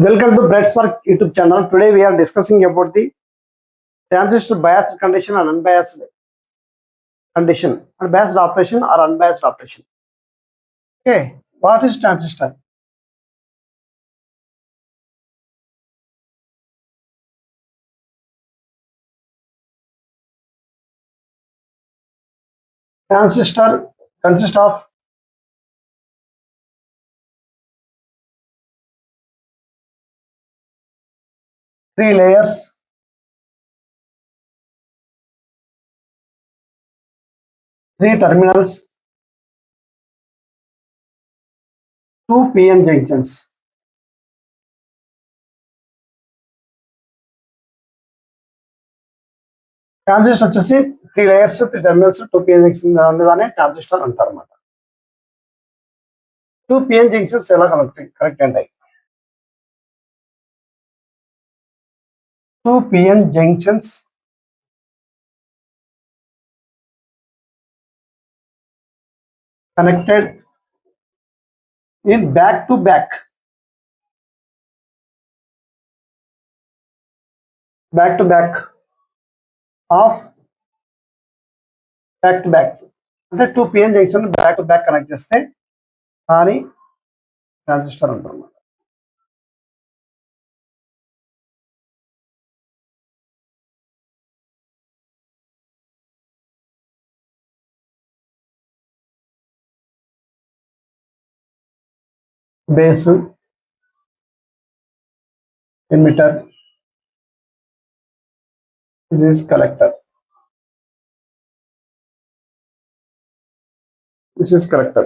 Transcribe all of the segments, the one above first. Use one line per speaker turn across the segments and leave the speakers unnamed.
Welcome to Bright Spark YouTube channel. Today we are discussing about the transistor biased condition and unbiased condition, and biased operation or unbiased operation. Okay, what is transistor? Transistor consists of three layers, three terminals, two PN junctions. Transistor వచ్చేసి three layers, three terminals, two P N junctions ఉండదాన్ని transistor అంటారు అన్నమాట. Two P N junctions ఎలా connect ఉంటాయి? Two P N junctions connected in back to back of back to back అంటే two PN junction back to back connect చేస్తే కానీ transistor అంటారు. Base, emitter, this is collector, this is collector.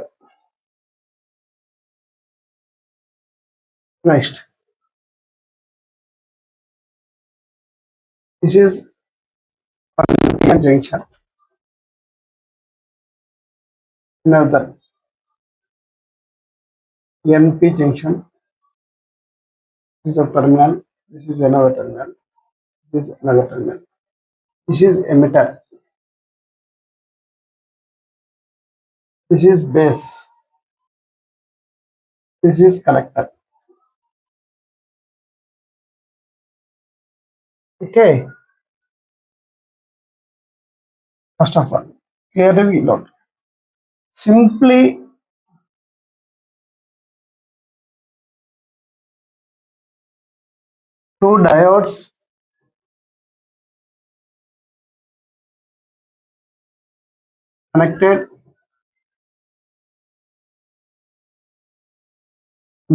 Next, this is PN junction, another NP junction, this is a terminal, this is another terminal, this is another terminal, this is emitter, this is base, this is collector. Okay, first of all, clearly we note simply two diodes connected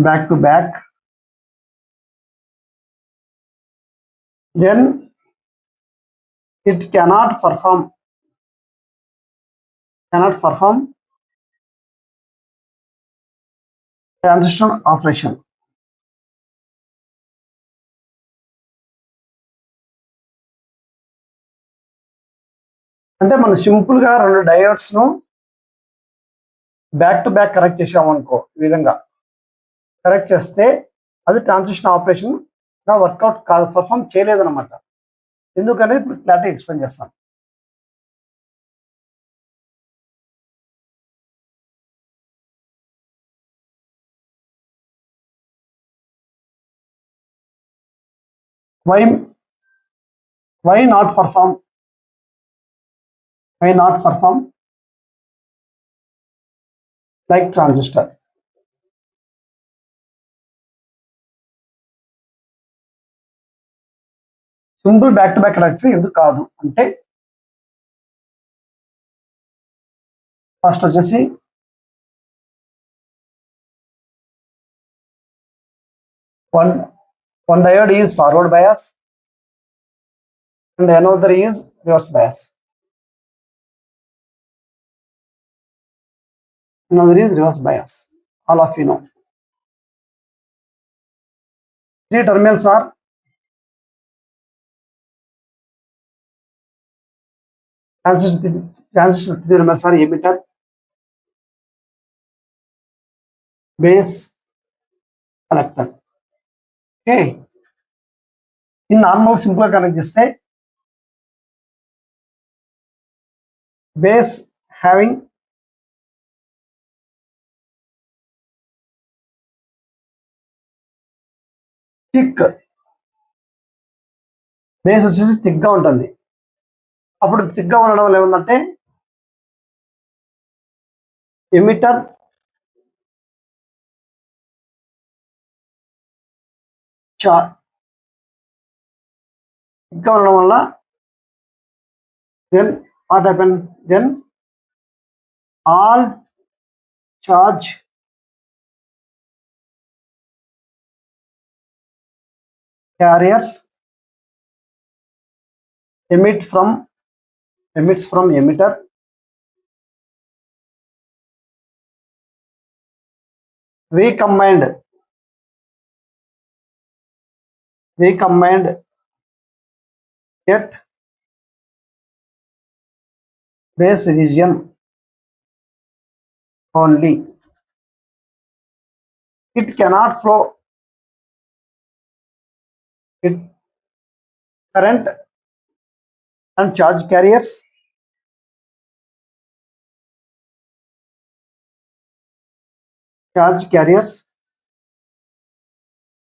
back to back, then it cannot perform transistor operation. అంటే మనం simple గా రెండు diodes ను back to back connect చేసామనుకో, ఈ విధంగా connect చేస్తే అది transition operation గా వర్కౌట్ కాదు, పర్ఫామ్ చేయలేదన్నమాట. ఎందుకనేది ఇప్పుడు క్లారిటీ ఎక్స్ప్లెయిన్ చేస్తాను. why not perform like transistor? Simple back to back connection ఎందుకు కాదు అంటే, ఫస్ట్ వచ్చేసి one diode is forward bias and another is reverse bias. All of you know. Three terminals are transistor terminals are emitter, base, collector. Okay, in normal simple connect cheste base having thick, base వచ్చేసి థిక్గా ఉంటుంది. అప్పుడు థిక్గా ఉండడం వల్ల ఏముందంటే emitter థిక్గా ఉండడం వల్ల then what happened, then all charge carriers emits from emitter recombined at base region only. It cannot flow it current and charge carriers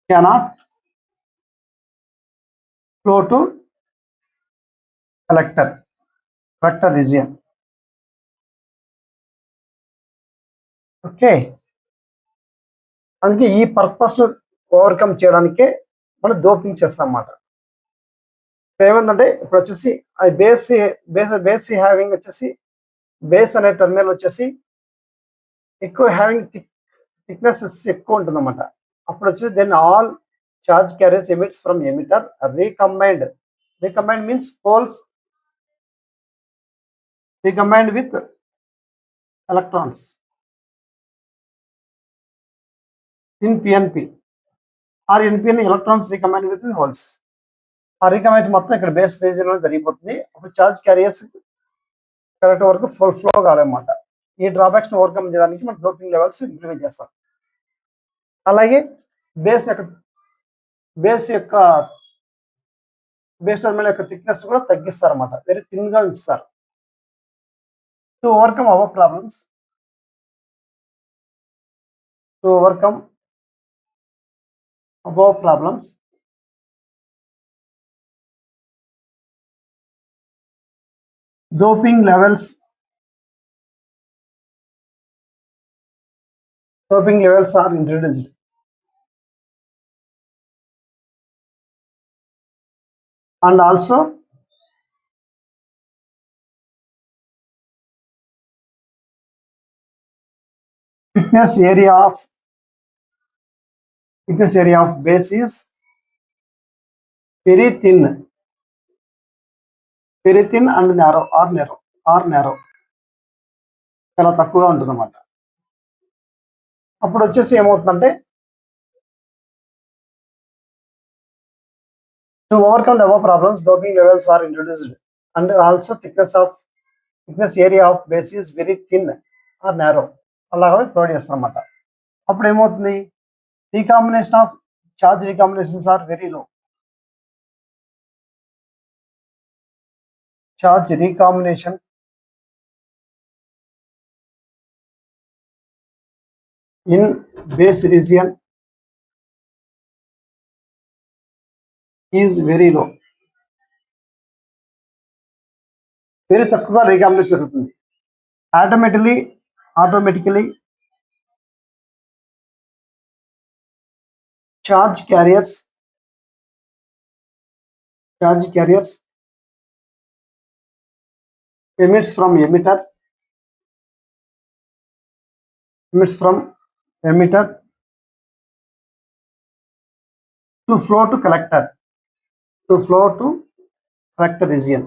cannot flow to collector region. Okay, అందుకే ఈ పర్పస్ ఓవర్కమ్ చేయడానికే మనం doping చేస్తాం అన్నమాట. ఏమంటే ఇప్పుడు వచ్చేసి అది బేస్ హ్యావింగ్ వచ్చేసి బేస్ అనే టర్మినల్ వచ్చేసి ఎక్కువ హ్యావింగ్ థిక్నెస్ ఎక్కువ ఉంటుంది అన్నమాట. అప్పుడు వచ్చేసి then all charge carriers emits from emitter recombined means holes recombined with electrons in PNP or NPN electrons recombined with holes. ఆ రీకంబైన్ మొత్తం ఇక్కడ బేస్ రీజియన్ లో జరిగిపోతుంది. అప్పుడు చార్జ్ క్యారియర్స్ కరెక్ట్ వరకు ఫుల్ ఫ్లో కావాలన్నమాట. ఈ డ్రాబ్యాక్స్ ఓవర్కమ్ చేయడానికి మనం డోపింగ్ లెవెల్స్ ఇంప్లిమెంట్ చేస్తాం. అలాగే బేస్ టర్మినల్ యొక్క థిక్నెస్ కూడా తగ్గిస్తారు అన్నమాట, వెరీ థిన్ గా ఉంచుతారు. To overcome above problems, doping levels are introduced. And also thickness area of base is very thin and narrow చాలా తక్కువగా ఉంటుంది అన్నమాట. అప్పుడు వచ్చేసి ఏమవుతుందంటే to overcome the above problems, doping levels are introduced and also thickness area of base is very thin or narrow అలాగే provide చేస్తాం అన్నమాట. అప్పుడు ఏమవుతుంది, recombination of charge recombinations are very low. Charge recombination in base region is very low. Very తక్కువగా recombination జరుగుతుంది. Automatically charge carriers emits from emitter to flow to collector region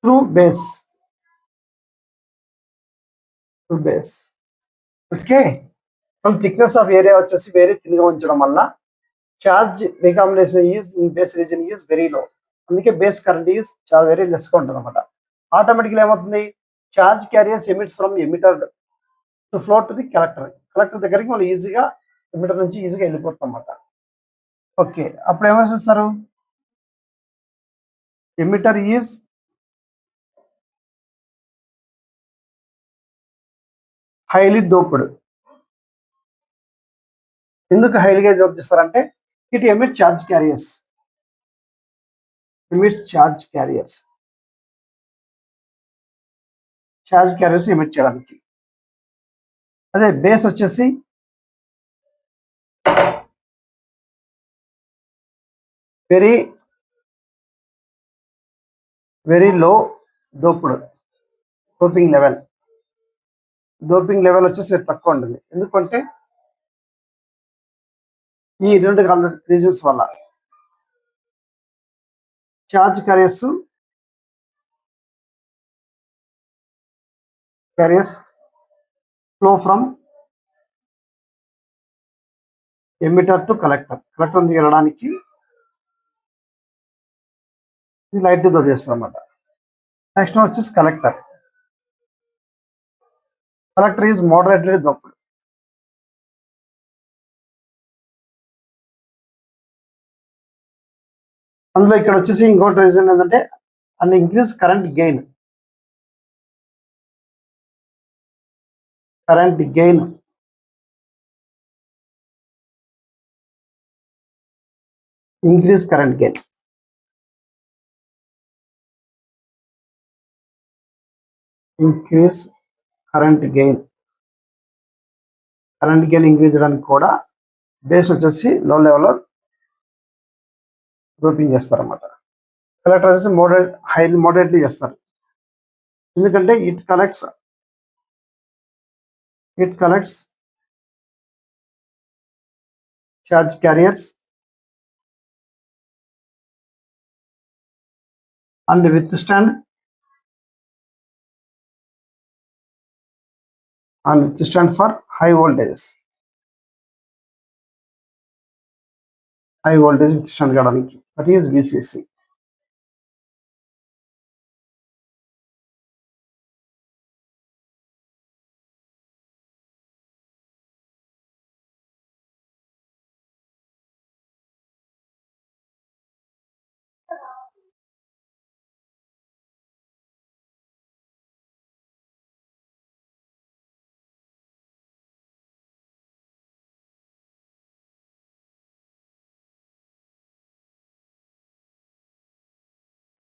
through base. Okay, మన thickness of area వచ్చేసి very thin గా ఉంచడం వల్ల charge recombination in base reason is very low. అందుకే base current is చాలా very less గా ఉంటుంది అనమాట. ఆటోమేటిక్గా ఏమవుతుంది, charge carriers emits from emitter to flow to the collector దగ్గరికి మనం ఈజీగా ఎమిటర్ నుంచి ఈజీగా వెళ్ళిపోతాం అన్నమాట. ఓకే, అప్పుడు ఏమేస్తారు, ఎమిటర్ ఈజ్ హైలీ డోప్డ్. ఎందుకు హైలీగా డోప్ చేస్తారంటే it emit charge carriers. Charge carriers emit చేయడానికి. అదే బేస్ వచ్చేసి very low doped. Doping level వచ్చేసి వెరీ తక్కువ ఉంటుంది. ఎందుకంటే ఈ రెండు రీజన్స్ వల్ల charge carriers flow from emitter to collector నుంచి వెళ్ళడానికి ఇది లైట్ తో చేస్తారు అన్నమాట. నెక్స్ట్ వచ్చేసి కలెక్టర్ ఈజ్ మోడరేట్లీ డోప్డ్. అందులో ఇక్కడ వచ్చేసి ఇంకోటి రీజన్ ఏంటంటే and increase current gain. Increase current gain. Increase చేయడానికి కూడా బేస్ వచ్చేసి లో లెవెల్లో డోపింగ్ చేస్తారన్నమాట. కలెక్టర్ వచ్చేసి మోడరేట్లీ చేస్తారు. ఎందుకంటే it collects charge carriers and withstand for high voltage withstand చేయడానికి. That is VCC.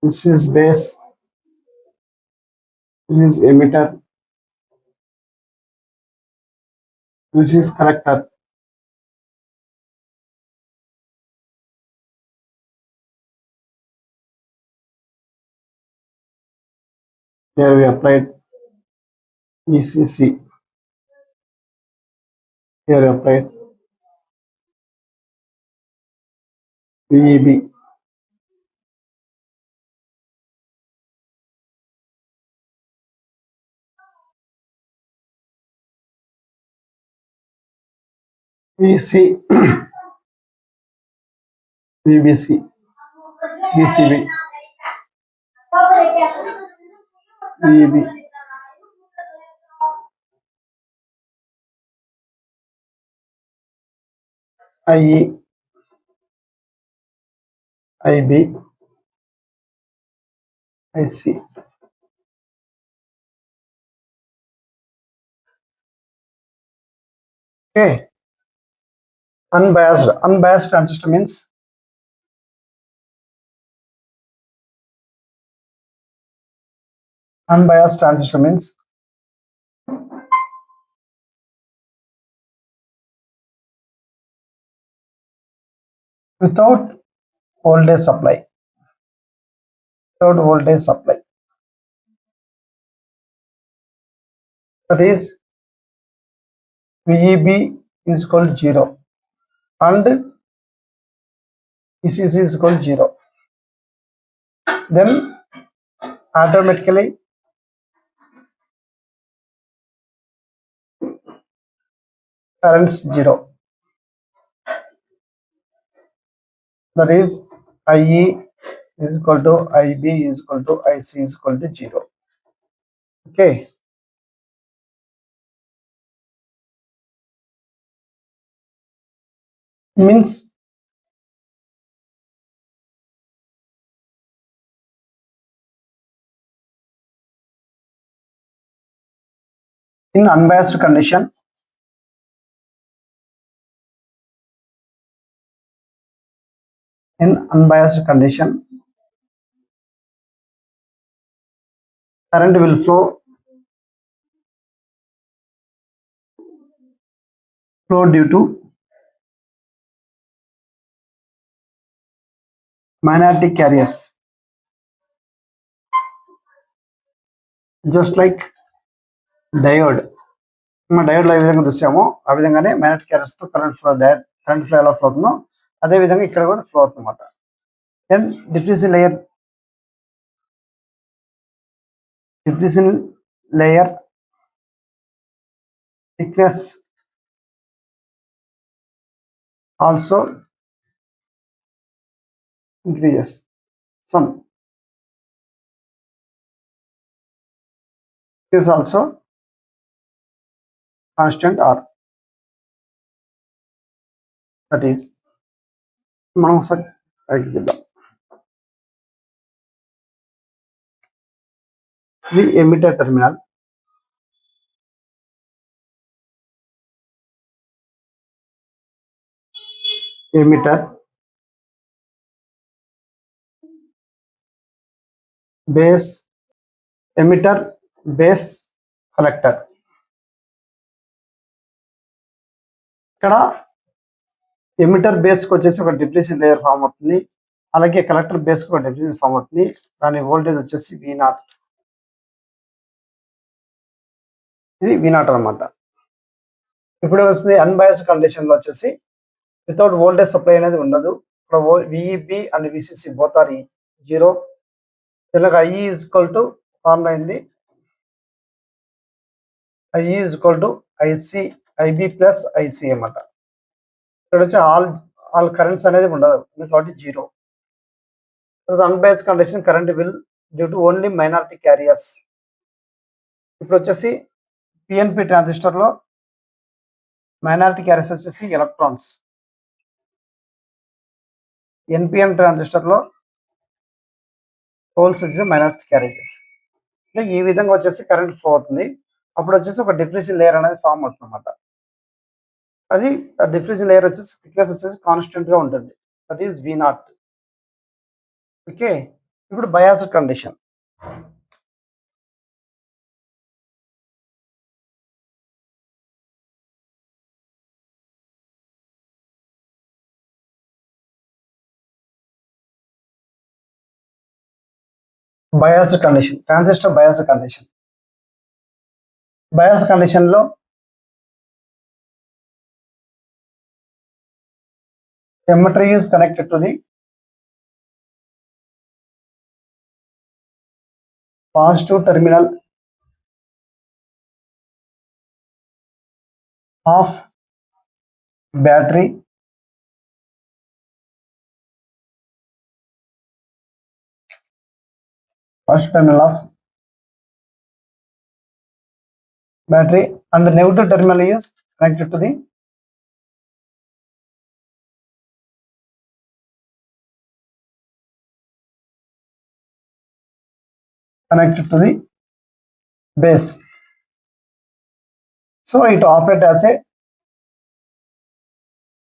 This is base, this is emitter, this is collector. Here we applied ECC. Here we applied VEB. VC, VBC, VCB, VEB. IE, IB, IC. Okay. Unbiased transistor means without voltage supply. That is VEB is equal to 0 and ECC is equal to 0. Then automatically currents 0. That is IE is equal to IB is equal to IC is equal to 0. Okay. Means In unbiased condition, current will flow due to magnetic carriers, just like diode. మన డయోడ్లో ఏ విధంగా చూసామో ఆ విధంగానే magnetic carriers తో current flow ఎలా flow అవుతుందో అదే విధంగా ఇక్కడ కూడా ఫ్లో అవుతుందన్నమాట. Then diffusion layer thickness also increases. Some is also constant or that is మనం ఇది emitter terminal, base, emitter base collector. ఇక్కడ ఎమిటర్ బేస్ కి వచ్చేసి ఒక డిప్లీషన్ లేయర్ ఫామ్ అవుతుంది, అలాగే కలెక్టర్ బేస్ కి ఒక డిప్లీషన్ ఫామ్ అవుతుంది. దాని వోల్టేజ్ వచ్చేసి V0, ఇది V0 అనమాట. ఇప్పుడు వస్తుంది అన్బయాస్డ్ కండిషన్ లో వచ్చేసి వితౌట్ వోల్టేజ్ సప్లై అనేది ఉండదు. ఇక్కడ VEB and VCC both are 0. ఇలాగ I is equal to formula అయింది, I is equal to IB plus IC అన్నమాట. ఇక్కడ వచ్చి ఆల్ కరెంట్స్ అనేది ఉండదు కాబట్టి 0. Unbiased condition current will due to only minority carriers. ఇప్పుడు వచ్చేసి PNP ట్రాన్సిస్టర్ లో మైనారిటీ క్యారియర్స్ వచ్చేసి ఎలక్ట్రాన్స్, NPN ట్రాన్సిస్టర్ లో హోల్స్ వచ్చేసి మైనారిటీ క్యారియర్స్. ఈ విధంగా వచ్చేసి కరెంట్ ఫ్లో అవుతుంది. అప్పుడు వచ్చేసి ఒక డిఫ్యూజన్ లేయర్ అనేది ఫామ్ అవుతుంది అనమాట. అది డిఫ్యూజన్ లేయర్ వచ్చేసి థిక్నెస్ వచ్చేసి కాన్స్టెంట్ గా ఉంటుంది, దట్ ఈస్ V0. ఓకే, ఇప్పుడు biased condition. Biased condition, transistor biased condition. Biased condition లో emitter is connected to the positive terminal of battery and the negative terminal is connected to the base. So it operates as a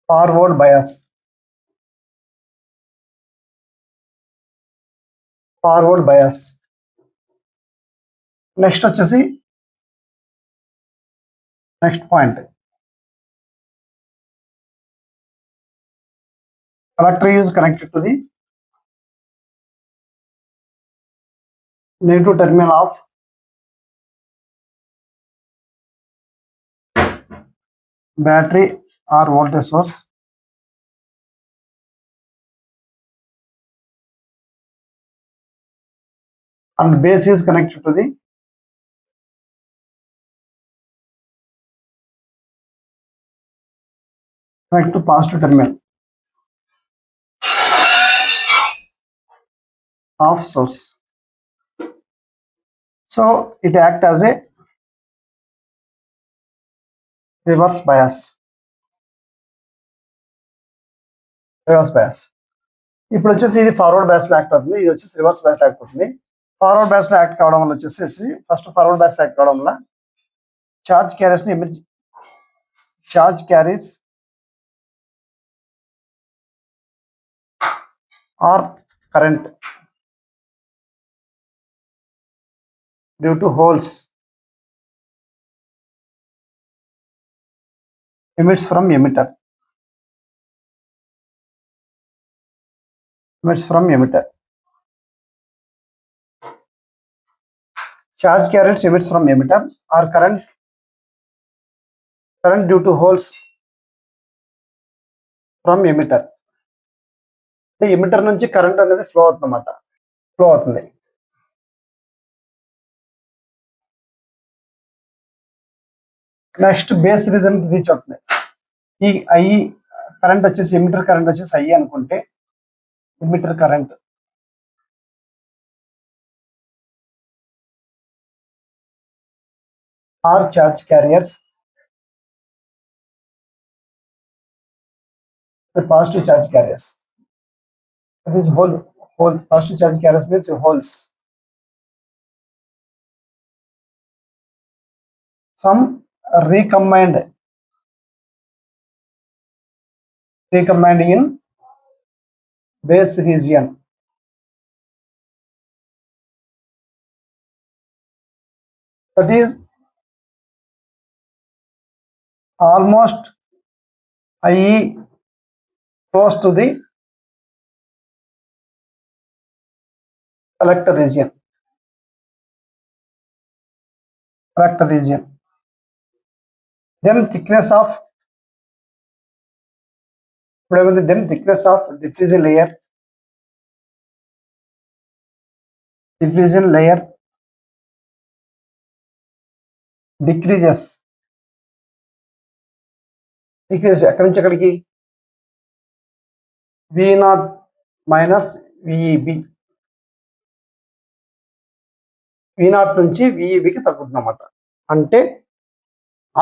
forward bias. Next వచ్చేసి next point, collector is connected to the negative terminal of battery or voltage source, and base is connected to the positive terminal of source. So it acts as a reverse bias. ఇప్పుడు వచ్చేసి ఇది forward బ్యాస్ లో act అవుతుంది, ఇది వచ్చేసి reverse బ్యాస్ act అవుతుంది. Forward బ్యాస్ లో act కావడం వల్ల వచ్చేసి ఫస్ట్ ఫార్వర్డ్ బ్యాస్ యాక్ట్ కావడం వల్ల charge carries or current due to holes emits from emitter. Charge carriers emits from emitter or current due to holes from emitter. అంటే ఎమిటర్ నుంచి కరెంట్ అనేది ఫ్లో అవుతుంది. నెక్స్ట్ బేస్ రీజన్ రీచ్ అవుతుంది. ఈ I current వచ్చేసి emitter current వచ్చేసి I అనుకుంటే emitter current or charge carriers positive charge carriers. That is hole. Positive charge carriers means holes. Some recombined in base region. That is almost IE close to the collector region. Then thickness of diffusion layer decreases ఎక్కడి నుంచి ఎక్కడికి V0 minus VEB. V0 నుంచి VEBకి తగ్గుతుంది అన్నమాట. అంటే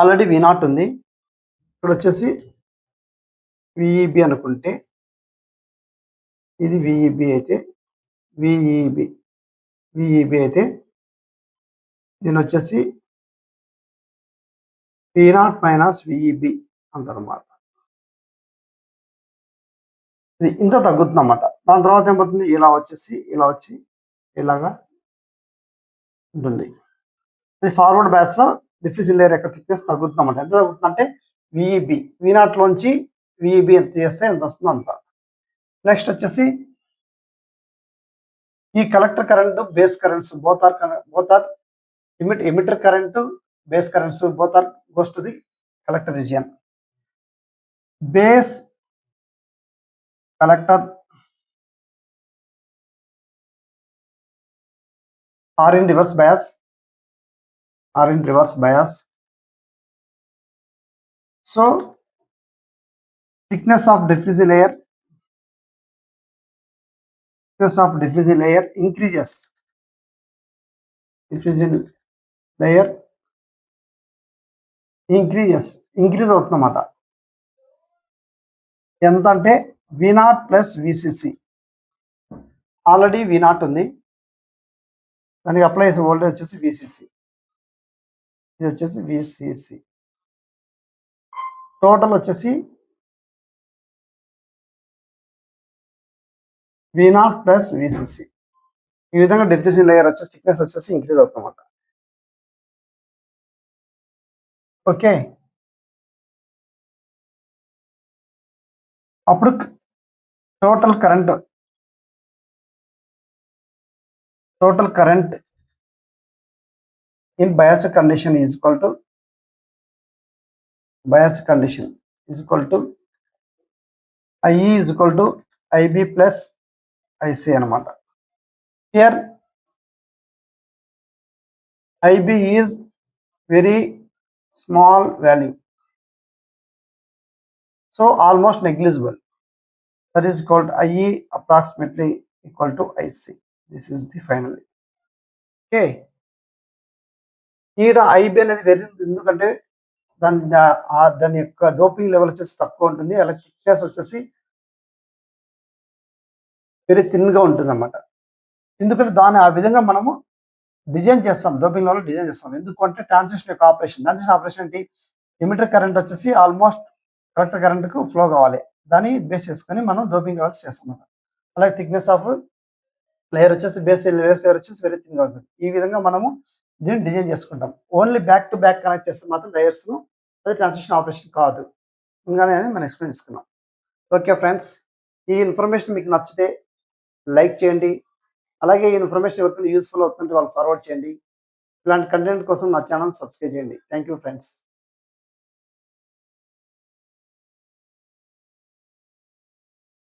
already V0 ఉంది, ఇక్కడ వచ్చేసి VEB అనుకుంటే ఇది VEB అయితే దీని వచ్చేసి V0 మైనస్ VEB అంటారన్నమాట. ఇది ఇంత తగ్గుతుంది అన్నమాట. దాని తర్వాత ఏమవుతుంది, ఇలా వచ్చి ఇలాగా ఉంటుంది. ఇది ఫార్వర్డ్ బ్యాస్ లో డిఫ్యూజన్ లేయర్ యొక్క థిక్నెస్ తగ్గుతుంది అన్నమాట. ఎంత తగ్గుతుంది అంటే VEB V0 లోంచి VEB ఎంత చేస్తే ఎంత వస్తుందో అంత. నెక్స్ట్ వచ్చేసి ఈ collector current base currents both are emitter current base currents both are goes to the collector region. Base collector are in reverse bias. So thickness of diffusion layer increases. Increase అవుతుందన్నమాట. ఎంత అంటే V0 plus VCC. Already V0 ఉంది, దానికి apply చేసే voltage వచ్చేసి VCC. ఇది వచ్చేసి VCC. Total వచ్చేసి V0 ప్లస్ VCC. ఈ విధంగా డిఫ్యూజన్ లేయర్ వచ్చేసి థిక్నెస్ వచ్చేసి ఇంక్రీజ్ అవుతుందన్నమాట. ఓకే, అప్పుడు total current in biased condition is equal to IE is equal to IB plus IC అన్నమాట. Here IB is very small value, so almost negligible. That is called IE approximately equal to IC. This is the final. Okay, ఇక్కడ IB అనేది very, ఎందుకంటే దాని యొక్క doping level వచ్చేసి తక్కువ ఉంటుంది, అలాగే థిక్నెస్ వచ్చేసి వెరీ థిన్ గా ఉంటుంది అన్నమాట. ఎందుకంటే దాని ఆ విధంగా మనము డిజైన్ చేస్తాం, డోపింగ్ వల్ల డిజైన్ చేస్తాం. ఎందుకు అంటే ట్రాన్సిస్టర్ యొక్క ఆపరేషన్ ఏంటి, ఎమిటర్ కరెంట్ వచ్చేసి ఆల్మోస్ట్ కరెక్ట్ కరెంట్కు ఫ్లో కావాలి. దాన్ని బేస్ చేసుకొని మనం డోపింగ్ లెవెల్స్ చేస్తాం. అలాగే థిక్నెస్ ఆఫ్ లేయర్ వచ్చేసి బేస్ లేయర్ వచ్చేసి వెరీ థిన్ అవుతుంది. ఈ విధంగా మనము దీన్ని డిజైన్ చేసుకుంటాం. Only back to back connect చేస్తే మాత్రం లేయర్స్ అది ట్రాన్సిషన్ ఆపరేషన్ కాదు. ఇంకానే మనం ఎక్స్ప్లెయిన్ చేసుకున్నాం. ఓకే ఫ్రెండ్స్, ఈ ఇన్ఫర్మేషన్ మీకు నచ్చితే లైక్ చేయండి. అలాగే ఈ ఇన్ఫర్మేషన్ ఎవరికైనా యూస్ఫుల్ అవుతుంటే వాళ్ళు ఫార్వర్డ్ చేయండి. ఇలాంటి కంటెంట్ కోసం నా ఛానల్ సబ్స్క్రైబ్ చేయండి. Thank you friends.